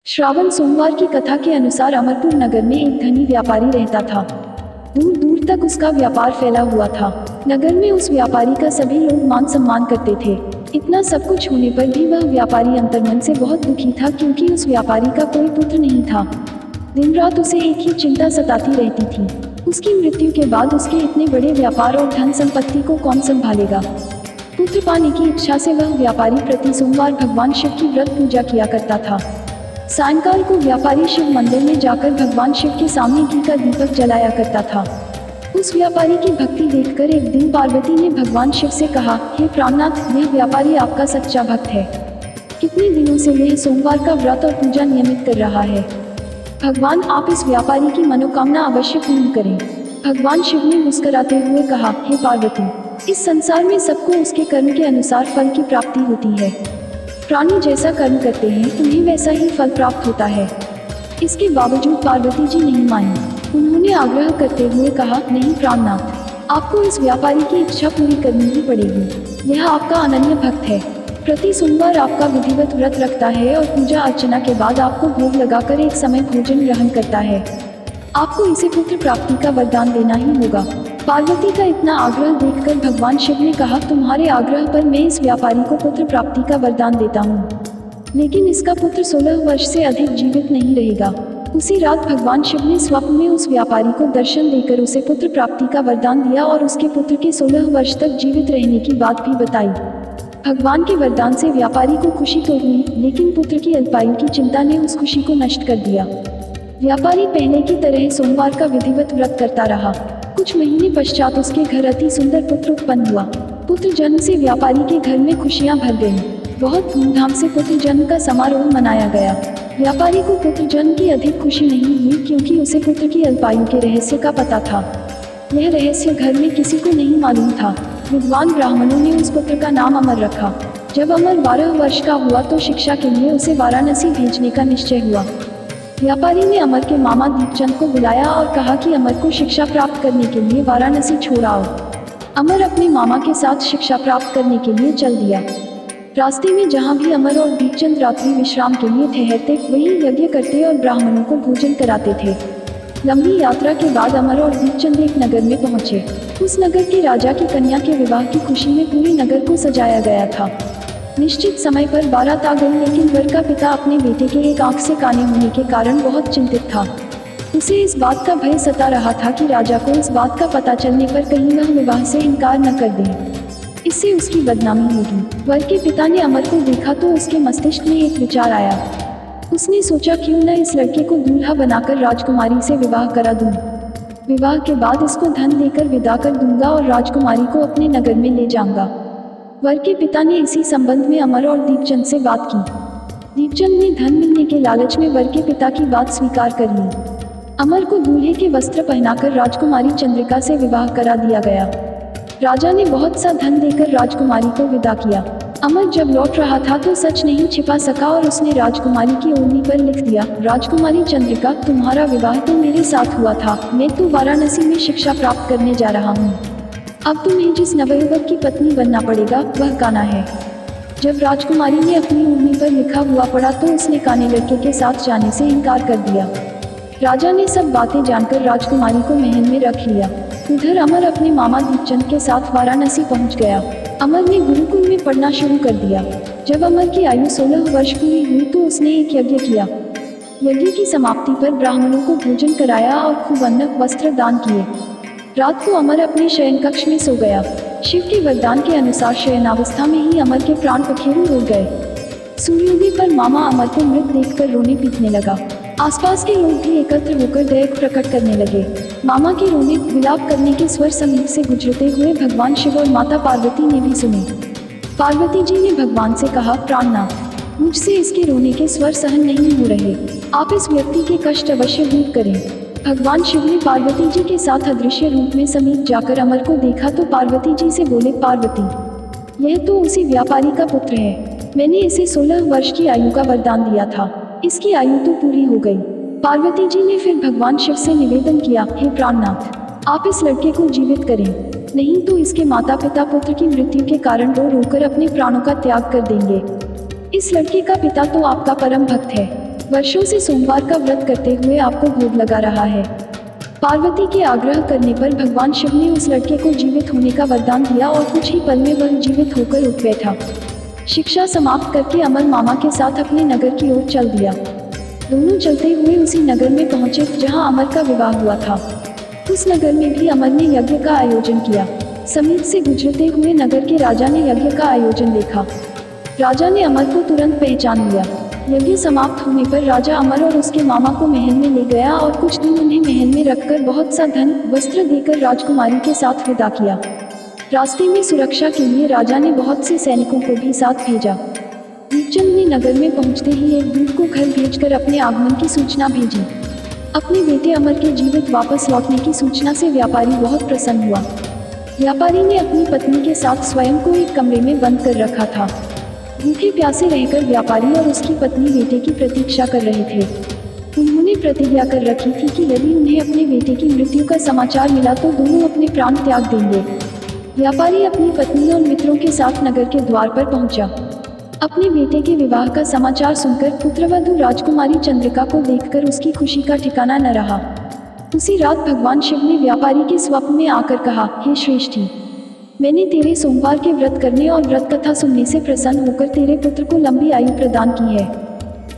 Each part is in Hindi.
श्रावण सोमवार की कथा के अनुसार अमरपुर नगर में एक धनी व्यापारी रहता था। दूर दूर तक उसका व्यापार फैला हुआ था। नगर में उस व्यापारी का सभी लोग मान सम्मान करते थे। इतना सब कुछ होने पर भी वह व्यापारी अंतर्मन से बहुत दुखी था, क्योंकि उस व्यापारी का कोई पुत्र नहीं था। दिन रात उसे एक ही चिंता सताती रहती थी, उसकी मृत्यु के बाद उसके इतने बड़े व्यापार और धन संपत्ति को कौन संभालेगा। पुत्र पाने की इच्छा से वह व्यापारी प्रति सोमवार भगवान शिव की व्रत पूजा किया करता था। सायंकाल को व्यापारी शिव मंदिर में जाकर भगवान शिव के सामने घी का दीपक जलाया करता था। उस व्यापारी की भक्ति देखकर एक दिन पार्वती ने भगवान शिव से कहा, हे प्राणनाथ, यह व्यापारी आपका सच्चा भक्त है। कितने दिनों से यह सोमवार का व्रत और पूजा नियमित कर रहा है। भगवान, आप इस व्यापारी की मनोकामना अवश्य पूर्ण करें। भगवान शिव ने मुस्कुराते हुए कहा, हे पार्वती, इस संसार में सबको उसके कर्म के अनुसार फल की प्राप्ति होती है। प्राणी जैसा कर्म करते हैं उन्हें वैसा ही फल प्राप्त होता है। इसके बावजूद पार्वती जी नहीं मानी। उन्होंने आग्रह करते हुए कहा, नहीं प्राणनाथ, आपको इस व्यापारी की इच्छा पूरी करनी ही पड़ेगी। यह आपका अनन्य भक्त है। प्रति सोमवार आपका विधिवत व्रत रखता है और पूजा अर्चना के बाद आपको भोग लगाकर एक समय भोजन ग्रहण करता है। आपको इसे पुत्र प्राप्ति का वरदान देना ही होगा। पार्वती का इतना आग्रह देखकर भगवान शिव ने कहा, तुम्हारे आग्रह पर मैं इस व्यापारी को पुत्र प्राप्ति का वरदान देता हूँ, लेकिन इसका पुत्र 16 वर्ष से अधिक जीवित नहीं रहेगा। उसी रात भगवान शिव ने स्वप्न में उस व्यापारी को दर्शन देकर उसे पुत्र प्राप्ति का वरदान दिया और उसके पुत्र के 16 वर्ष तक जीवित रहने की बात भी बताई। भगवान के वरदान से व्यापारी को खुशी तो हुई, लेकिन पुत्र की अल्पायु की चिंता ने उस खुशी को नष्ट कर दिया। व्यापारी पहले की तरह सोमवार का विधिवत व्रत करता रहा। कुछ महीने पश्चात उसके घर अति सुंदर पुत्र उत्पन्न हुआ। पुत्र जन्म से व्यापारी के घर में खुशियां भर गईं। बहुत धूमधाम से पुत्र जन्म का समारोह मनाया गया। व्यापारी को पुत्र जन्म की अधिक खुशी नहीं हुई, क्योंकि उसे पुत्र की अल्पायु के रहस्य का पता था। यह रहस्य घर में किसी को नहीं मालूम था। विद्वान ब्राह्मणों ने उस पुत्र का नाम अमर रखा। जब अमर 12 वर्ष का हुआ तो शिक्षा के लिए उसे वाराणसी भेजने का निश्चय हुआ। व्यापारी ने अमर के मामा दीपचंद को बुलाया और कहा कि अमर को शिक्षा प्राप्त करने के लिए वाराणसी छोड़ आओ। अमर अपने मामा के साथ शिक्षा प्राप्त करने के लिए चल दिया। रास्ते में जहाँ भी अमर और दीपचंद रात्रि विश्राम के लिए ठहरते, वहीं यज्ञ करते और ब्राह्मणों को भोजन कराते थे। लंबी यात्रा के बाद अमर और दीपचंद एक नगर में पहुंचे। उस नगर के राजा की कन्या के विवाह की खुशी में पूरे नगर को सजाया गया था। निश्चित समय पर बारात आ गई, लेकिन वर का पिता अपने बेटे के एक आंख से काने होने के कारण बहुत चिंतित था। उसे इस बात का भय सता रहा था कि राजा को इस बात का पता चलने पर कहीं वह विवाह से इनकार न कर दे, इससे उसकी बदनामी होगी। वर के पिता ने अमर को देखा तो उसके मस्तिष्क में एक विचार आया। उसने सोचा, क्यों न इस लड़के को दूल्हा बनाकर राजकुमारी से विवाह करा दूं। विवाह के बाद इसको धन देकर विदा कर दूंगा और राजकुमारी को अपने नगर में ले जाऊंगा। वर के पिता ने इसी संबंध में अमर और दीपचंद से बात की। दीपचंद ने धन मिलने के लालच में वर के पिता की बात स्वीकार कर ली। अमर को दूल्हे के वस्त्र पहनाकर राजकुमारी चंद्रिका से विवाह करा दिया गया। राजा ने बहुत सा धन देकर राजकुमारी को विदा किया। अमर जब लौट रहा था तो सच नहीं छिपा सका और उसने राजकुमारी की ओढ़नी पर लिख दिया, राजकुमारी चंद्रिका, तुम्हारा विवाह तो मेरे साथ हुआ था। मैं तो वाराणसी में शिक्षा प्राप्त करने जा रहा हूँ। अब तुम्हें जिस नवयुवक की पत्नी बनना पड़ेगा वह कान्हा है। जब राजकुमारी ने अपनी ओढ़नी पर लिखा हुआ पढ़ा तो उसने कान्हे लड़के के साथ जाने से इनकार कर दिया। राजा ने सब बातें जानकर राजकुमारी को महल में रख लिया। उधर अमर अपने मामा दीपचंद के साथ वाराणसी पहुंच गया। अमर ने गुरुकुल में पढ़ना शुरू कर दिया। जब अमर की आयु 16 वर्ष पूरी हुई तो उसने एक यज्ञ किया। यज्ञ की समाप्ति पर ब्राह्मणों को भोजन कराया और खूब अन्न वस्त्र दान किए। रात को अमर अपने शयन कक्ष में सो गया। शिव के वरदान के अनुसार शयनावस्था में ही अमर के प्राण पखेरु उड़ गए। सूर्योदय पर मामा अमर को मृत देखकर रोने पीटने लगा। आसपास के लोग भी एकत्र होकर दया प्रकट करने लगे। मामा के रोने विलाप करने के स्वर समीप से गुजरते हुए भगवान शिव और माता पार्वती ने भी सुने। पार्वती जी ने भगवान से कहा, प्राणनाथ, मुझसे इसके रोने के स्वर सहन नहीं हो रहे। आप इस व्यक्ति के कष्ट अवश्य दूर करें। भगवान शिव ने पार्वती जी के साथ अदृश्य रूप में समीप जाकर अमर को देखा तो पार्वती जी से बोले, पार्वती, यह तो उसी व्यापारी का पुत्र है। मैंने इसे 16 वर्ष की आयु का वरदान दिया था। इसकी आयु तो पूरी हो गई। पार्वती जी ने फिर भगवान शिव से निवेदन किया, हे प्राणनाथ, आप इस लड़के को जीवित करें, नहीं तो इसके माता पिता पुत्र की मृत्यु के कारण रो रोकर अपने प्राणों का त्याग कर देंगे। इस लड़के का पिता तो आपका परम भक्त है। वर्षों से सोमवार का व्रत करते हुए आपको भोग लगा रहा है। पार्वती के आग्रह करने पर भगवान शिव ने उस लड़के को जीवित होने का वरदान दिया और कुछ ही पल में वह जीवित होकर उठ बैठा। शिक्षा समाप्त करके अमर मामा के साथ अपने नगर की ओर चल दिया। दोनों चलते हुए उसी नगर में पहुंचे जहां अमर का विवाह हुआ था। उस नगर में भी अमर ने यज्ञ का आयोजन किया। समीप से गुजरते हुए नगर के राजा ने यज्ञ का आयोजन देखा। राजा ने अमर को तुरंत पहचान लिया। यज्ञ समाप्त होने पर राजा अमर और उसके मामा को महल में ले गया और कुछ दिन उन्हें महल में रखकर बहुत सा धन वस्त्र देकर राजकुमारी के साथ विदा किया। रास्ते में सुरक्षा के लिए राजा ने बहुत से सैनिकों को भी साथ भेजा। दीपचंद ने नगर में पहुंचते ही एक दूत को घर भेजकर अपने आगमन की सूचना भेजी। अपने बेटे अमर के जीवित वापस लौटने की सूचना से व्यापारी बहुत प्रसन्न हुआ। व्यापारी ने अपनी पत्नी के साथ स्वयं को एक कमरे में बंद कर रखा था। भूखे प्यासे रहकर व्यापारी और उसकी पत्नी बेटे की प्रतीक्षा कर रहे थे। उन्होंने प्रतिज्ञा कर रखी थी कि यदि उन्हें अपने बेटे की मृत्यु का समाचार मिला तो दोनों अपने प्राण त्याग देंगे। व्यापारी अपनी पत्नी और मित्रों के साथ नगर के द्वार पर पहुंचा। अपने बेटे के विवाह का समाचार सुनकर पुत्रवधू राजकुमारी चंद्रिका को देखकर उसकी खुशी का ठिकाना न रहा। उसी रात भगवान शिव ने व्यापारी के स्वप्न में आकर कहा, हे श्रेष्ठी, मैंने तेरे सोमवार के व्रत करने और व्रत कथा सुनने से प्रसन्न होकर तेरे पुत्र को लंबी आयु प्रदान की है।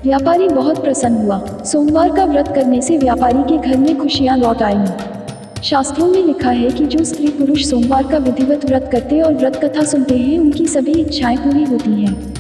व्यापारी बहुत प्रसन्न हुआ। सोमवार का व्रत करने से व्यापारी के घर में खुशियां लौट आईं। शास्त्रों में लिखा है कि जो स्त्री पुरुष सोमवार का विधिवत व्रत करते और व्रत कथा सुनते हैं उनकी सभी इच्छाएं पूरी होती हैं।